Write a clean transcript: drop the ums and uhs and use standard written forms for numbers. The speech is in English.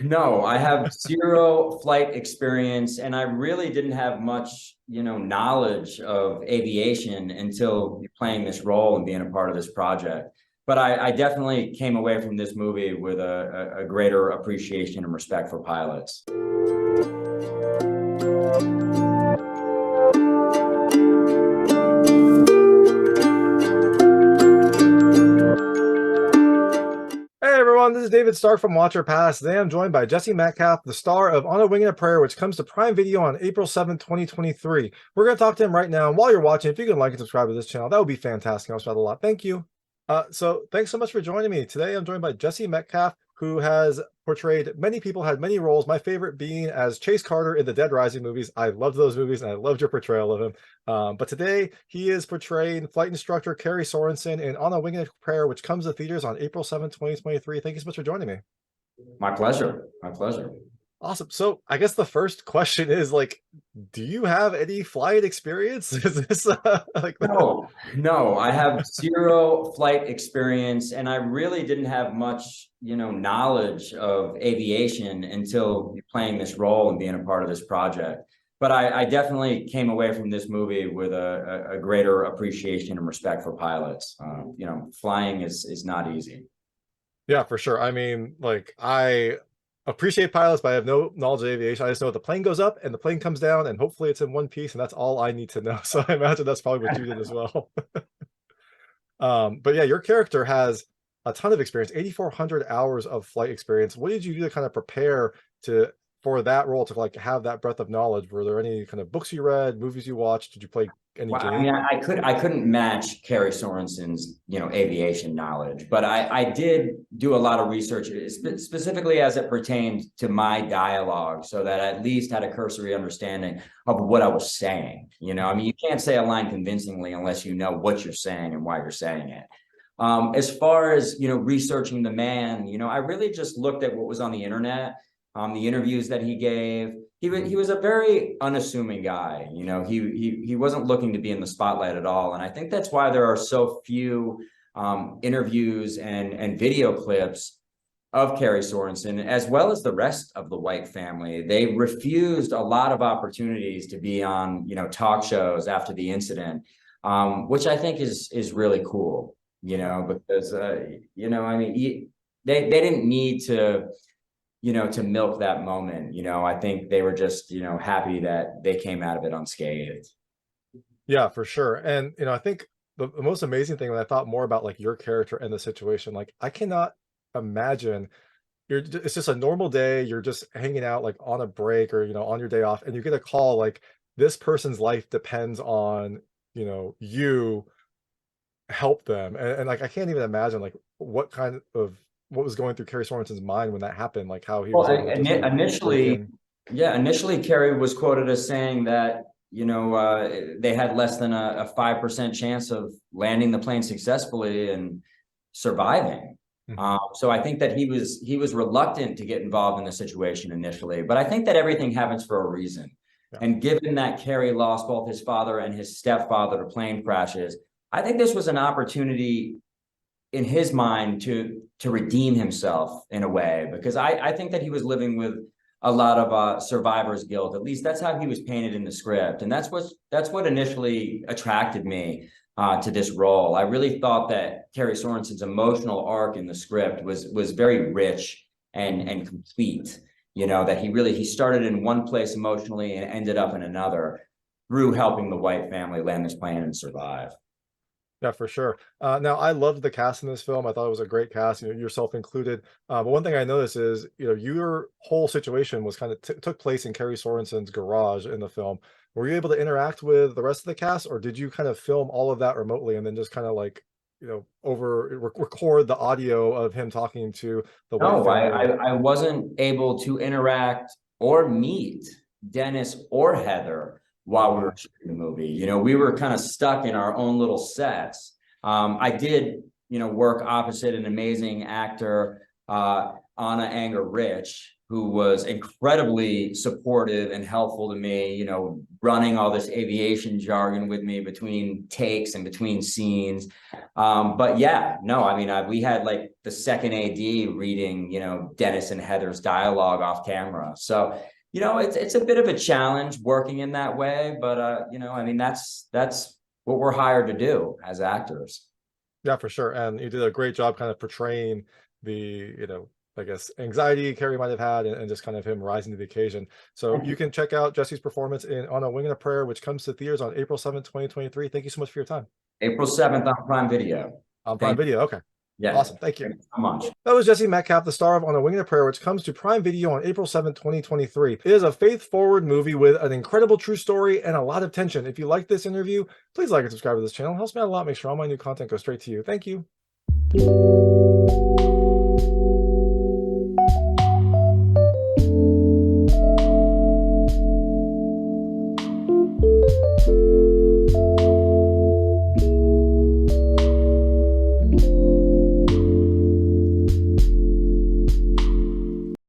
No, I have zero flight experience, and I really didn't have much, knowledge of aviation until playing this role and being a part of this project. But I definitely came away from this movie with a greater appreciation and respect for pilots. Hey everyone, this is David Stark from Watcher Pass. Today I'm joined by Jesse Metcalfe, the star of On a Wing and a Prayer, which comes to Prime Video on April 7th, 2023. We're going to talk to him right now. And while you're watching, if you can like and subscribe to this channel, that would be fantastic. I'll shout a lot. Thank you. So thanks so much for joining me. Today I'm joined by Jesse Metcalfe, who has portrayed many people, had many roles. My favorite being as Chase Carter in the Dead Rising movies. I loved those movies and I loved your portrayal of him. But today he is portraying flight instructor Kerry Sorensen in On a Wing and a Prayer, which comes to theaters on April 7th, 2023. Thank you so much for joining me. My pleasure. My pleasure. Awesome. So I guess the first question is like, do you have any flight experience? Is this like No, I have zero flight experience, and I really didn't have much, knowledge of aviation until playing this role and being a part of this project. But I definitely came away from this movie with a greater appreciation and respect for pilots. Flying is not easy. Yeah, for sure. I mean, like I appreciate pilots, but I have no knowledge of aviation. I just know the plane goes up and the plane comes down, and hopefully it's in one piece, and that's all I need to know. So I imagine that's probably what you did as well. But yeah, your character has a ton of experience, 8,400 hours of flight experience. What did you do to kind of prepare to for that role, to like have that breadth of knowledge? Were there any kind of books you read, movies you watched? Did you play any Well, I mean, games? I couldn't match Kerry Sorensen's, aviation knowledge, but I did do a lot of research, specifically as it pertained to my dialogue, so that I at least had a cursory understanding of what I was saying. I mean, you can't say a line convincingly unless you know what you're saying and why you're saying it. As far as, researching the man, I really just looked at what was on the internet, the interviews that he gave. He was a very unassuming guy. He wasn't looking to be in the spotlight at all. And I think that's why there are so few interviews and video clips of Kerry Sorensen, as well as the rest of the White family. They refused a lot of opportunities to be on, talk shows after the incident, which I think is really cool, because, I mean, they didn't need to, to milk that moment. I think they were just, happy that they came out of it unscathed. Yeah, for sure. And I think the most amazing thing when I thought more about like your character and the situation, like I cannot imagine it's just a normal day, you're just hanging out like on a break or on your day off, and you get a call like this person's life depends on you help them. And like I can't even imagine like what was going through Kerry Sorensen's mind when that happened, like how he Well, was able to just like break initially, in. yeah, initially Kerry was quoted as saying that, they had less than a 5% chance of landing the plane successfully and surviving. Mhm. So I think that he was reluctant to get involved in the situation initially, but I think that everything happens for a reason. Yeah. And given that Kerry lost both his father and his stepfather to plane crashes, I think this was an opportunity in his mind to redeem himself in a way, because I think that he was living with a lot of survivor's guilt. At least that's how he was painted in the script, and that's what initially attracted me to this role. I really thought that Kerry Sorensen's emotional arc in the script was very rich and complete. That he started in one place emotionally and ended up in another through helping the White family land this plane and survive. Yeah, for sure. Now, I loved the cast in this film. I thought it was a great cast, yourself included. But one thing I noticed is, your whole situation was kind of took place in Kerry Sorensen's garage in the film. Were you able to interact with the rest of the cast, or did you kind of film all of that remotely and then just kind of like, record the audio of him talking to the White No, family? I wasn't able to interact or meet Dennis or Heather while we were shooting the movie. We were kind of stuck in our own little sets. I did, work opposite an amazing actor, Anna Anger Rich, who was incredibly supportive and helpful to me, running all this aviation jargon with me between takes and between scenes. But yeah, no, I mean, we had like the second AD reading, Dennis and Heather's dialogue off camera. So, it's a bit of a challenge working in that way, but I mean, that's what we're hired to do as actors. Yeah, for sure. And you did a great job kind of portraying the, I guess, anxiety Carrie might have had, and just kind of him rising to the occasion. So you can check out Jesse's performance in On a Wing and a Prayer, which comes to theaters on April 7th, 2023. Thank you so much for your time. April 7th on Prime Video. On Prime Video. Okay. Yeah. Awesome. Thank you. Thanks so much. That was Jesse Metcalfe, the star of On a Wing and a Prayer, which comes to Prime Video on April 7th, 2023. It is a faith-forward movie with an incredible true story and a lot of tension. If you like this interview, please like and subscribe to this channel. It helps me out a lot. Make sure all my new content goes straight to you. Thank you.